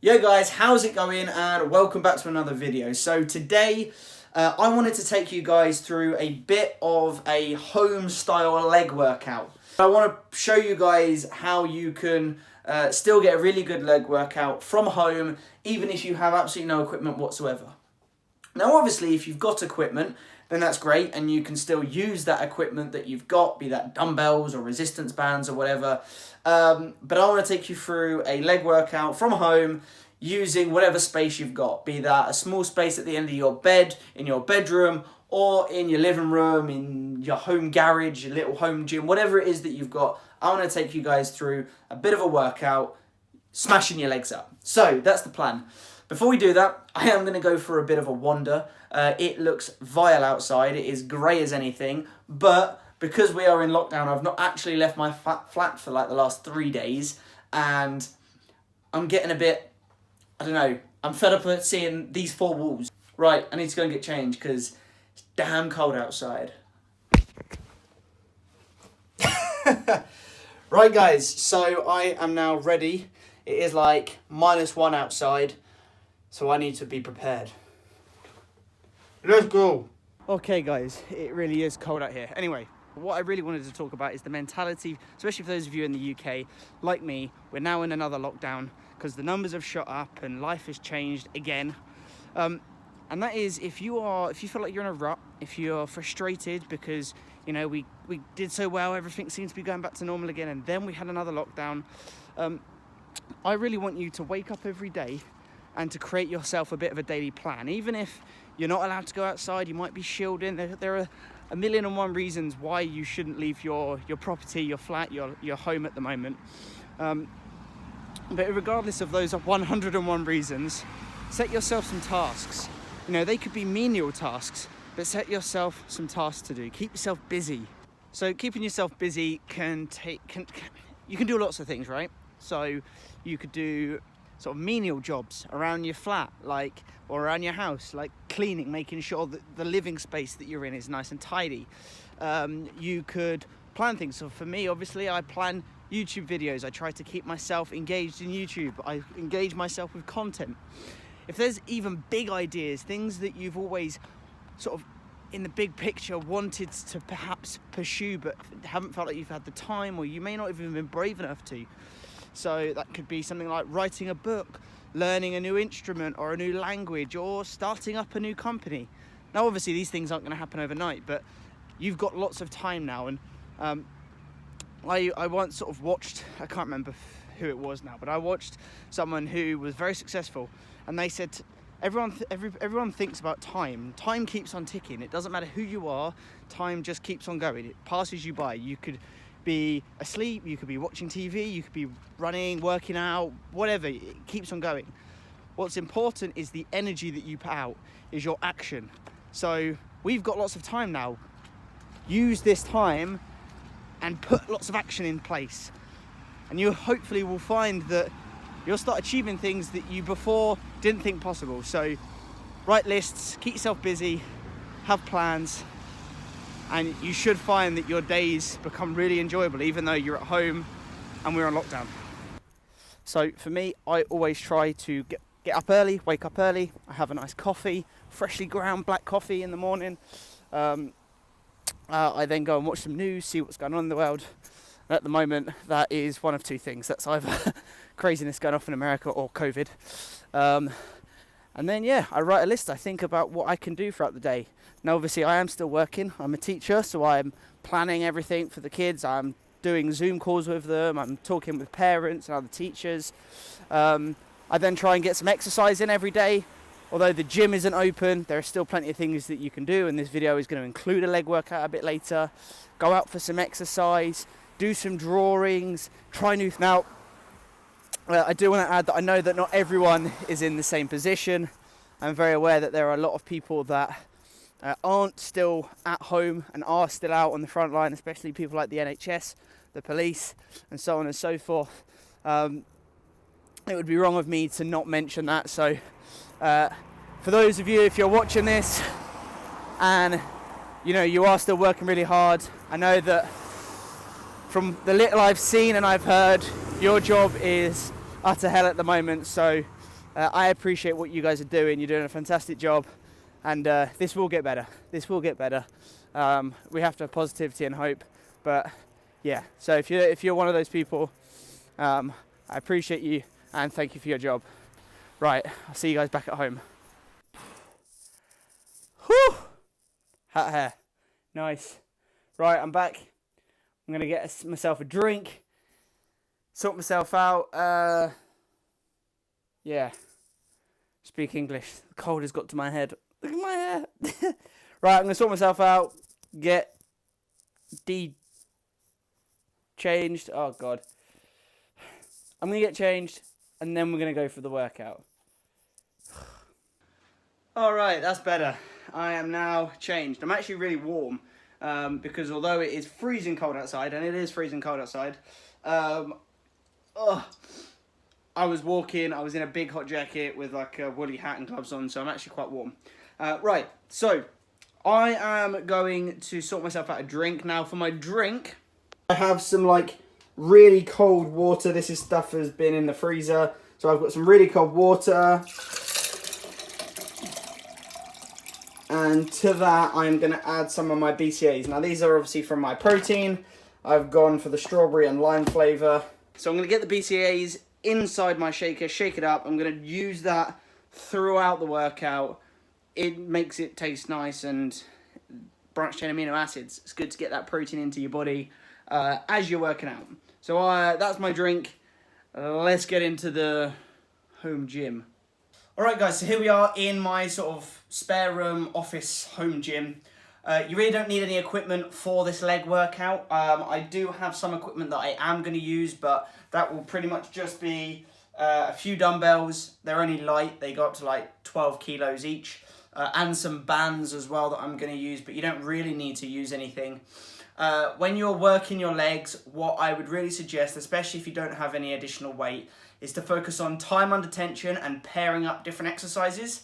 Yo guys, how's it going? And welcome back to another video. So today I wanted to take you guys through a bit of a home style leg workout. I want to show you guys how you can still get a really good leg workout from home, even if you have absolutely no equipment whatsoever. Now obviously if you've got equipment, then that's great and you can still use that equipment that you've got, be that dumbbells or resistance bands or whatever. But I want to take you through a leg workout from home using whatever space you've got, be that a small space at the end of your bed, in your bedroom, or in your living room, in your home garage, your little home gym, whatever it is that you've got. I want to take you guys through a bit of a workout, smashing your legs up. So that's the plan. Before we do that, I am going to go for a bit of a wander. It looks vile outside. It is grey as anything. But because we are in lockdown, I've not actually left my flat for like the last 3 days. And I'm getting a bit, I don't know, I'm fed up with seeing these four walls. Right, I need to go and get changed because it's damn cold outside. Right guys, so I am now ready. It is like -1 outside. So I need to be prepared. Let's go. Okay guys, it really is cold out here. Anyway, what I really wanted to talk about is the mentality, especially for those of you in the UK, like me. We're now in another lockdown because the numbers have shot up and life has changed again. And that is if you feel like you're in a rut, if you're frustrated because, you know, we did so well, everything seems to be going back to normal again, and then we had another lockdown. I really want you to wake up every day and to create yourself a bit of a daily plan. Even if you're not allowed to go outside, you might be shielding. There are a million and one reasons why you shouldn't leave your property, your flat, your home at the moment. But regardless of those 101 reasons, set yourself some tasks. You know, they could be menial tasks, but set yourself some tasks to do. Keep yourself busy. So keeping yourself busy you can do lots of things, right? So you could do sort of menial jobs around your flat, or around your house, like cleaning, making sure that the living space that you're in is nice and tidy. You could plan things. So for me, obviously, I plan YouTube videos. I try to keep myself engaged in YouTube. I engage myself with content. If there's even big ideas, things that you've always sort of in the big picture wanted to perhaps pursue but haven't felt like you've had the time, or you may not even been brave enough to. So that could be something like writing a book, learning a new instrument or a new language, or starting up a new company. Now obviously these things aren't going to happen overnight, but you've got lots of time now. And I once sort of watched, I can't remember who it was now, but I watched someone who was very successful, and they said everyone thinks about time. Time keeps on ticking. It doesn't matter who you are, time just keeps on going. It passes you by. You could be asleep, you could be watching TV, you could be running, working out, whatever. It keeps on going. What's important is the energy that you put out, is your action. So we've got lots of time now. Use this time and put lots of action in place, and you hopefully will find that you'll start achieving things that you before didn't think possible. So write lists, keep yourself busy, have plans, and you should find that your days become really enjoyable, even though you're at home and we're on lockdown. So for me, I always try to get up early, wake up early. I have a nice coffee, freshly ground black coffee in the morning. I then go and watch some news, see what's going on in the world. And at the moment, that is one of two things. That's either craziness going off in America or COVID. And then, I write a list. I think about what I can do throughout the day. Now, obviously, I am still working. I'm a teacher, so I'm planning everything for the kids. I'm doing Zoom calls with them. I'm talking with parents and other teachers. I then try and get some exercise in every day. Although the gym isn't open, there are still plenty of things that you can do, and this video is going to include a leg workout a bit later. Go out for some exercise, do some drawings, try new... Now, I do want to add that I know that not everyone is in the same position. I'm very aware that there are a lot of people that aren't still at home and are still out on the front line, especially people like the NHS, the police, and so on and so forth. It would be wrong of me to not mention that. So for those of you, if you're watching this and you are still working really hard, I know that from the little I've seen and I've heard, your job is utter hell at the moment. So I appreciate what you guys are doing. You're doing a fantastic job, and this will get better. This will get better. We have to have positivity and hope, but yeah. So if you're one of those people, I appreciate you and thank you for your job. Right, I'll see you guys back at home. Whew! Hat hair. Nice. Right, I'm back. I'm going to get myself a drink. Sort myself out. Yeah. Speak English. The cold has got to my head. Look at my hair. Right, I'm going to sort myself out. Get changed. Oh, God. I'm going to get changed. And then we're going to go for the workout. Alright, that's better. I am now changed. I'm actually really warm. Because although it is freezing cold outside, and it is freezing cold outside, I was walking, I was in a big hot jacket with like a woolly hat and gloves on, so I'm actually quite warm. Right, so I am going to sort myself out a drink. Now for my drink, I have some like really cold water. This is stuff has been in the freezer. So I've got some really cold water. And to that, I'm going to add some of my BCAAs. Now, these are obviously from my protein. I've gone for the strawberry and lime flavour. So I'm going to get the BCAAs inside my shaker, shake it up. I'm going to use that throughout the workout. It makes it taste nice and branched chain amino acids. It's good to get that protein into your body as you're working out. So that's my drink. Let's get into the home gym. Alright guys, so here we are in my sort of spare room, office, home gym. You really don't need any equipment for this leg workout. I do have some equipment that I am going to use, but that will pretty much just be a few dumbbells. They're only light, they go up to like 12 kilos each. And some bands as well that I'm going to use, but you don't really need to use anything. When you're working your legs, what I would really suggest, especially if you don't have any additional weight, is to focus on time under tension and pairing up different exercises.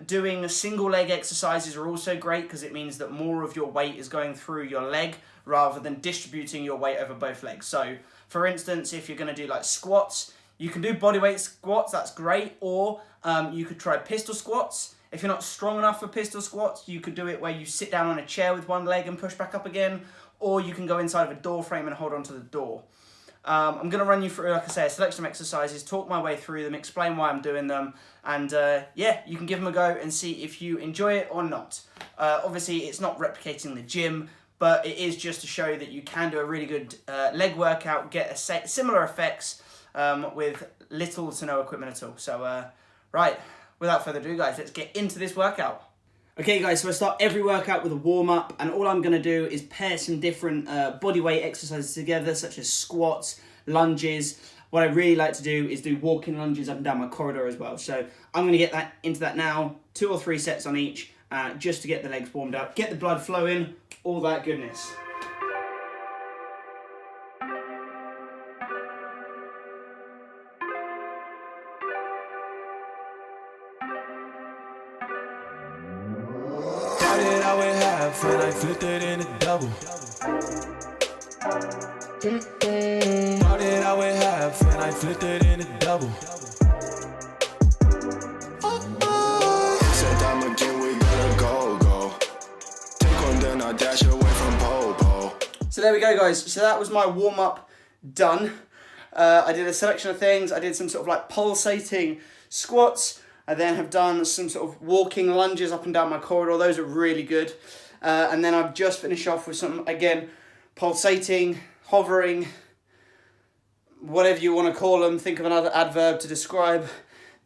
Doing single leg exercises are also great because it means that more of your weight is going through your leg rather than distributing your weight over both legs. So for instance, if you're going to do like squats, you can do bodyweight squats, that's great, or you could try pistol squats. If you're not strong enough for pistol squats, you could do it where you sit down on a chair with one leg and push back up again, or you can go inside of a door frame and hold onto the door. I'm going to run you through, like I say, a selection of exercises, talk my way through them, explain why I'm doing them, and yeah, you can give them a go and see if you enjoy it or not. Obviously, it's not replicating the gym, but it is just to show that you can do a really good leg workout, get similar effects with little to no equipment at all. So, right, without further ado, guys, let's get into this workout. Okay guys, so I start every workout with a warm-up, and all I'm going to do is pair some different bodyweight exercises together, such as squats, lunges. What I really like to do is do walking lunges up and down my corridor as well. So I'm going to get into that now, 2 or 3 sets on each, just to get the legs warmed up, get the blood flowing, all that goodness. And I flipped it in a double. Started out with half and I flipped it in a double. Said I'm again, we gotta go. Take on then I dash away from pole. So there we go guys, so that was my warm-up done. I did a selection of things. I did some sort of like pulsating squats. I then have done some sort of walking lunges up and down my corridor. Those are really good. And then I've just finished off with some, again, pulsating, hovering, whatever you want to call them. Think of another adverb to describe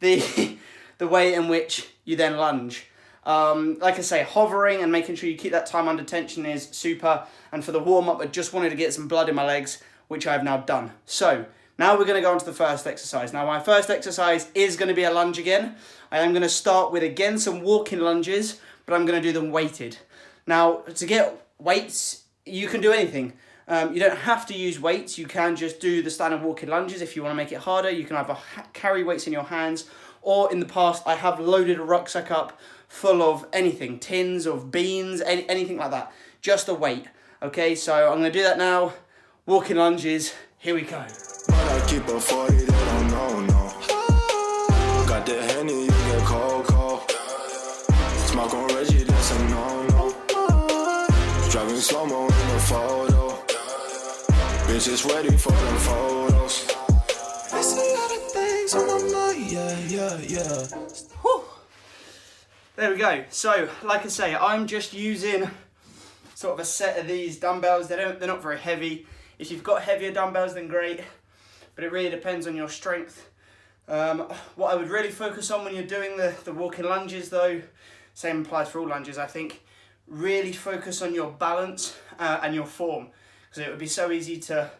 the way in which you then lunge. Like I say, hovering and making sure you keep that time under tension is super. And for the warm-up, I just wanted to get some blood in my legs, which I have now done. So now we're going to go on to the first exercise. Now my first exercise is going to be a lunge again. I am going to start with, again, some walking lunges, but I'm going to do them weighted. Now, to get weights, you can do anything. You don't have to use weights. You can just do the standard walking lunges. If you want to make it harder, you can either carry weights in your hands, or in the past, I have loaded a rucksack up full of anything, tins of beans, anything like that. Just a weight. Okay, so I'm going to do that now. Walking lunges, here we go. But I keep a 40, they don't know, no. the Henny, you get cold, cold. Smoke on Reggie, that's a no-no. Driving slow-mo in the photo. Bitches ready for them photos. There's a lot of things on my mind, yeah. Whew. There we go. So, like I say, I'm just using sort of a set of these dumbbells. They're not very heavy. If you've got heavier dumbbells, then great. But it really depends on your strength. What I would really focus on when you're doing the walking lunges, though, same applies for all lunges, I think, really focus on your balance and your form, because it would be so easy to,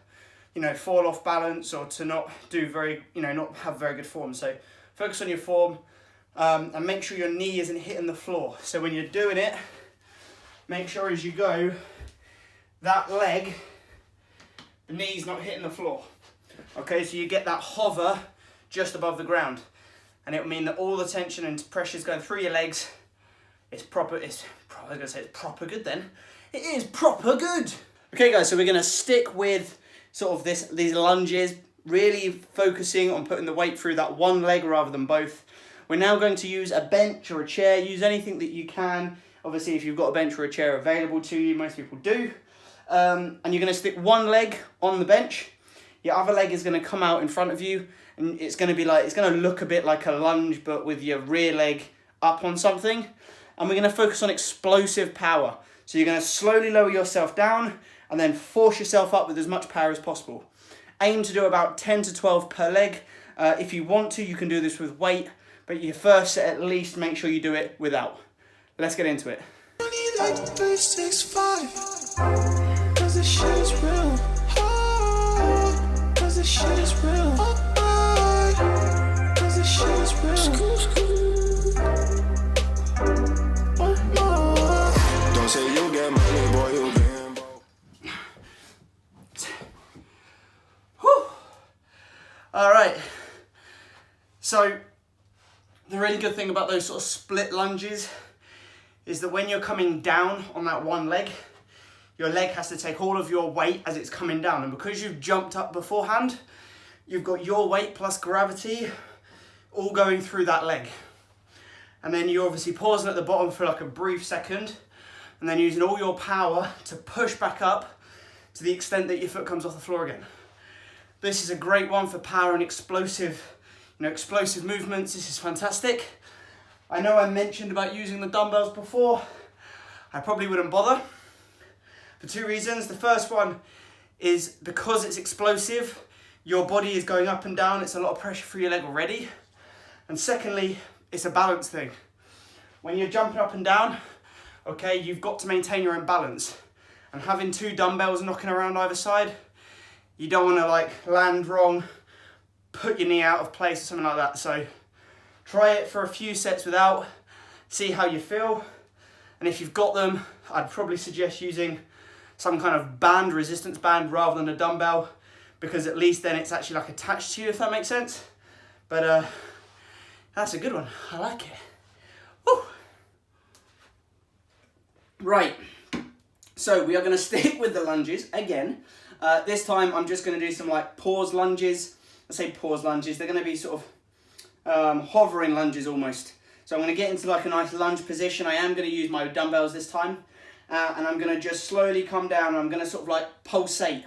fall off balance or to not do not have very good form. So focus on your form and make sure your knee isn't hitting the floor. So when you're doing it, make sure as you go, that leg, the knee's not hitting the floor. Okay, so you get that hover just above the ground, and it will mean that all the tension and pressure is going through your legs. It's proper good then. It is proper good. Okay guys, so we're gonna stick with sort of these lunges, really focusing on putting the weight through that one leg rather than both. We're now going to use a bench or a chair. Use anything that you can. Obviously, if you've got a bench or a chair available to you, most people do. And you're gonna stick one leg on the bench. Your other leg is gonna come out in front of you, and it's gonna look a bit like a lunge, but with your rear leg up on something. And we're gonna focus on explosive power. So you're gonna slowly lower yourself down and then force yourself up with as much power as possible. Aim to do about 10 to 12 per leg. If you want to, you can do this with weight, but your first set at least make sure you do it without. Let's get into it. Like 3, 6, 5. Cause this shit is real. Cause this shit is real. Cause this shit is real. Don't say you get money, boy, you been broke. Whew. All right. So the really good thing about those sort of split lunges is that when you're coming down on that one leg, your leg has to take all of your weight as it's coming down. And because you've jumped up beforehand, you've got your weight plus gravity all going through that leg. And then you're obviously pausing at the bottom for like a brief second, and then using all your power to push back up to the extent that your foot comes off the floor again. This is a great one for power and explosive movements. This is fantastic. I know I mentioned about using the dumbbells before. I probably wouldn't bother for 2 reasons. The first one is because it's explosive, your body is going up and down. It's a lot of pressure for your leg already. And secondly, it's a balance thing. When you're jumping up and down, okay, you've got to maintain your own balance. And having 2 dumbbells knocking around either side, you don't want to like land wrong, put your knee out of place or something like that. So try it for a few sets without, see how you feel. And if you've got them, I'd probably suggest using some kind of band, resistance band, rather than a dumbbell, because at least then it's actually like attached to you, if that makes sense. But that's a good one, I like it. Woo. Right, so we are gonna stick with the lunges again. This time I'm just gonna do some like pause lunges. I say pause lunges, they're gonna be sort of hovering lunges almost. So I'm gonna get into like a nice lunge position. I am gonna use my dumbbells this time. And I'm gonna just slowly come down, and I'm gonna sort of like pulsate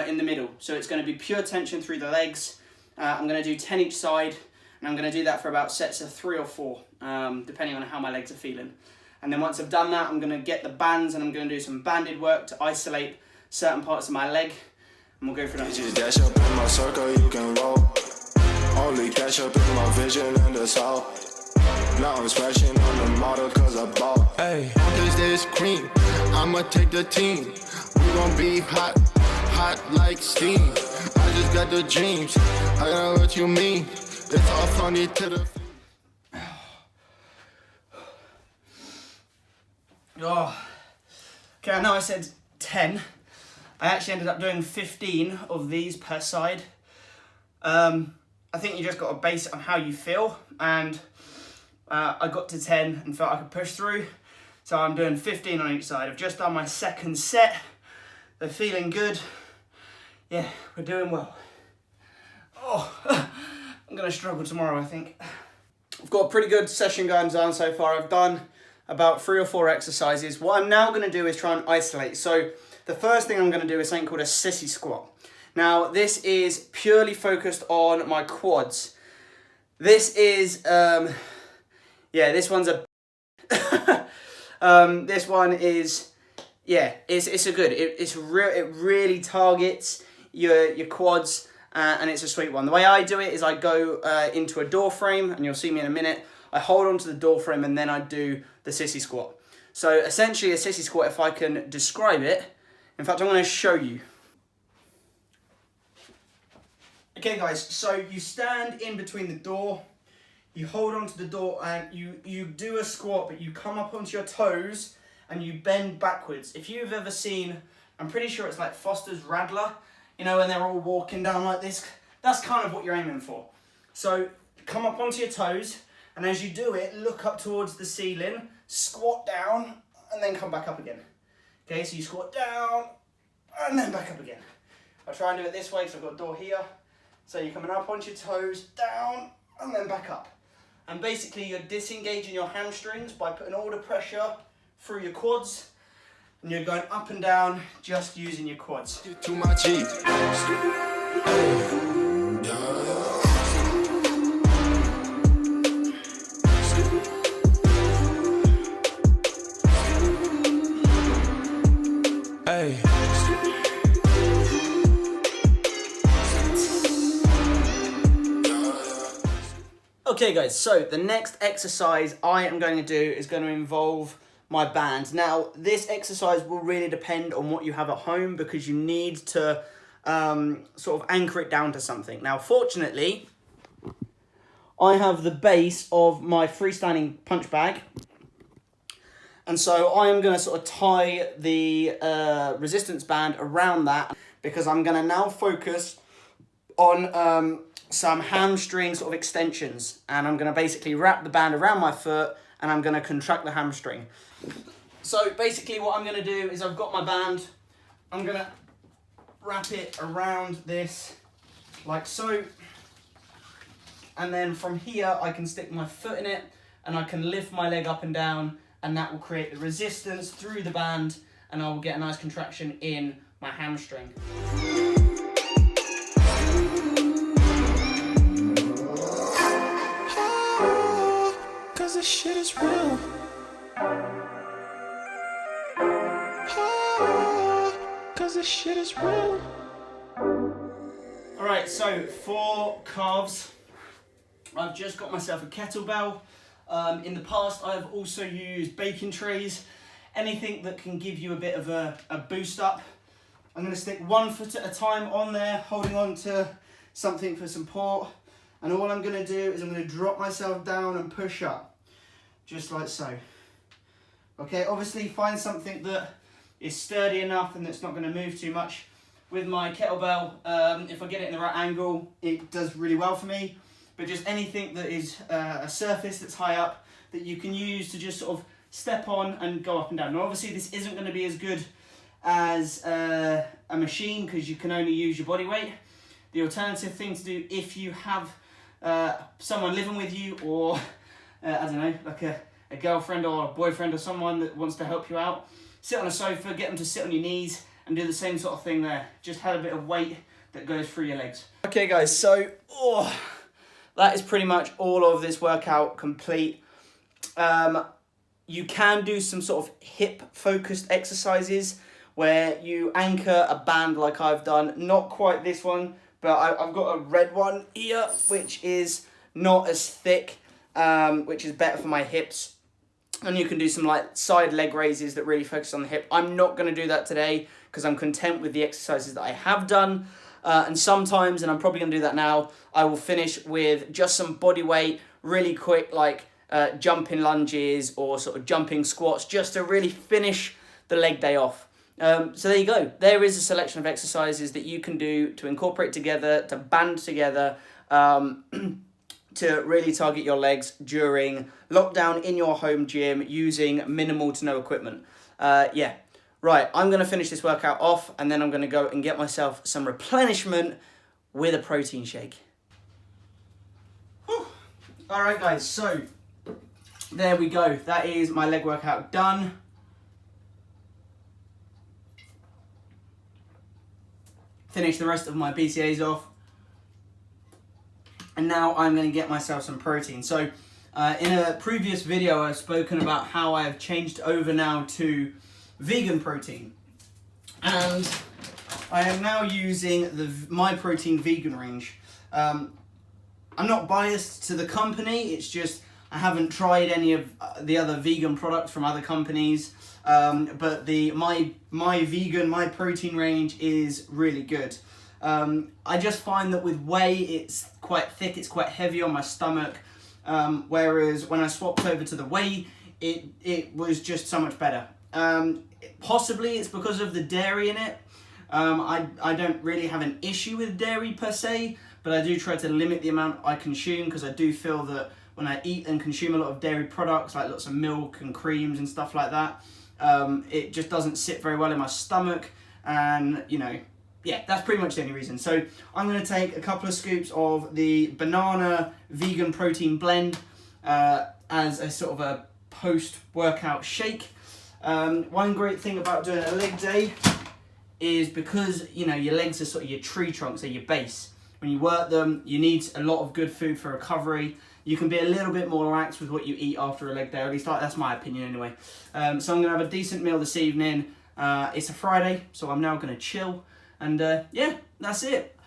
in the middle. So it's gonna be pure tension through the legs. I'm gonna do 10 each side, and I'm gonna do that for about sets of 3 or 4, depending on how my legs are feeling. And then once I've done that, I'm gonna get the bands, and I'm gonna do some banded work to isolate certain parts of my leg, and we'll go for that. Just dash up in my circle, you can roll. Only catch up in my vision and the south. Now I'm smashing on the model cause I bought. Hey, cause this cream, I'ma take the team. We gon' be hot, hot like steam. I just got the dreams, I know what you mean. It's all funny to the... Oh. Okay, I know I said 10. I actually ended up doing 15 of these per side. I think you just got to base it on how you feel, and I got to 10 and felt I could push through, so I'm doing 15 on each side. I've just done my second set. They're feeling good. Yeah, we're doing well. Oh, I'm gonna struggle tomorrow, I think. I've got a pretty good session going on so far. I've done about 3 or 4 exercises. What I'm now going to do is try and isolate. So the first thing I'm going to do is something called a sissy squat. Now this is purely focused on my quads. This is, this one's a, this one is, it's a good, it really targets your quads. And it's a sweet one. The way I do it is I go into a door frame, and you'll see me in a minute. I hold onto the door frame and then I do the sissy squat. So essentially a sissy squat, if I can describe it, in fact I'm going to show you. Okay guys, so you stand in between the door, you hold onto the door and you do a squat, but you come up onto your toes and you bend backwards. If you've ever seen, I'm pretty sure it's like Foster's Rattler, you know, when they're all walking down like this, that's kind of what you're aiming for. So come up onto your toes, and as you do it, look up towards the ceiling, squat down, and then come back up again. Okay, so you squat down, and then back up again. I'll try and do it this way because I've got a door here. So you're coming up onto your toes, down, and then back up. And basically you're disengaging your hamstrings by putting all the pressure through your quads, and you're going up and down just using your quads. To my G. Hey. Okay guys, so the next exercise I am going to do is going to involve my band. Now this exercise will really depend on what you have at home, because you need to sort of anchor it down to something. Now fortunately I have the base of my freestanding punch bag, and so I am going to sort of tie the resistance band around that, because I'm going to now focus on some hamstring sort of extensions, and I'm going to basically wrap the band around my foot and I'm going to contract the hamstring. So basically what I'm going to do is I've got my band, I'm going to wrap it around this like so, and then from here I can stick my foot in it and I can lift my leg up and down, and that will create the resistance through the band, and I will get a nice contraction in my hamstring. Cause this shit is real. Cause this shit is real. Alright, so for calves, I've just got myself a kettlebell. In the past, I've also used baking trays, anything that can give you a bit of a boost up. I'm going to stick one foot at a time on there, holding on to something for support. And all I'm going to do is I'm going to drop myself down and push up, just like so. Okay, obviously find something that is sturdy enough and that's not going to move too much. With my kettlebell, if I get it in the right angle, it does really well for me. But just anything that is a surface that's high up that you can use to just sort of step on and go up and down. Now obviously this isn't going to be as good as a machine, because you can only use your body weight. The alternative thing to do, if you have someone living with you, or I don't know, like a girlfriend or a boyfriend or someone that wants to help you out, sit on a sofa, get them to sit on your knees and do the same sort of thing there. Just have a bit of weight that goes through your legs. Okay guys, so that is pretty much all of this workout complete. You can do some sort of hip focused exercises where you anchor a band like I've done. Not quite this one, but I've got a red one here, which is not as thick, which is better for my hips. And you can do some like side leg raises that really focus on the hip. I'm not going to do that today because I'm content with the exercises that I have done. And sometimes, and I'm probably going to do that now, I will finish with just some body weight, really quick, like jumping lunges or sort of jumping squats, just to really finish the leg day off. So there you go. There is a selection of exercises that you can do to incorporate together, to band together, to really target your legs during lockdown in your home gym using minimal to no equipment. Right, I'm going to finish this workout off, and then I'm going to go and get myself some replenishment with a protein shake. Whew. Alright guys, so there we go. That is my leg workout done. Finish the rest of my BCAAs off. And now I'm going to get myself some protein. So in a previous video I've spoken about how I have changed over now to vegan protein. And I am now using the My Protein vegan range. I'm not biased to the company, it's just I haven't tried any of the other vegan products from other companies, but the My Protein range is really good. I just find that with whey it's quite thick, it's quite heavy on my stomach, whereas when I swapped over to the whey, it was just so much better. Possibly it's because of the dairy in it. I don't really have an issue with dairy per se, but I do try to limit the amount I consume because I do feel that when I eat and consume a lot of dairy products, like lots of milk and creams and stuff like that, it just doesn't sit very well in my stomach, and you know, yeah, that's pretty much the only reason. So I'm going to take a couple of scoops of the banana vegan protein blend as a sort of a post-workout shake. One great thing about doing a leg day is because, you know, your legs are sort of your tree trunks, they're your base. When you work them, you need a lot of good food for recovery. You can be a little bit more relaxed with what you eat after a leg day, or at least that's my opinion anyway. So I'm going to have a decent meal this evening. It's a Friday, so I'm now going to chill. And yeah, that's it.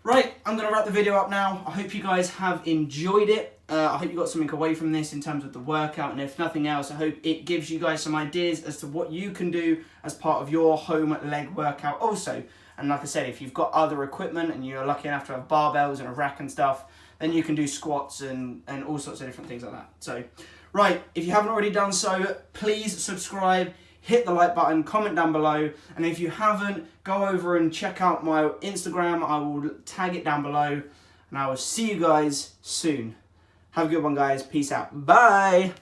Right, I'm going to wrap the video up now. I hope you guys have enjoyed it. I hope you got something away from this in terms of the workout, and if nothing else, I hope it gives you guys some ideas as to what you can do as part of your home leg workout also. And like I said, if you've got other equipment and you're lucky enough to have barbells and a rack and stuff, then you can do squats and all sorts of different things like that. So, right, if you haven't already done so, please subscribe, hit the like button, comment down below, and if you haven't, go over and check out my Instagram. I will tag it down below, and I will see you guys soon. Have a good one, guys. Peace out. Bye.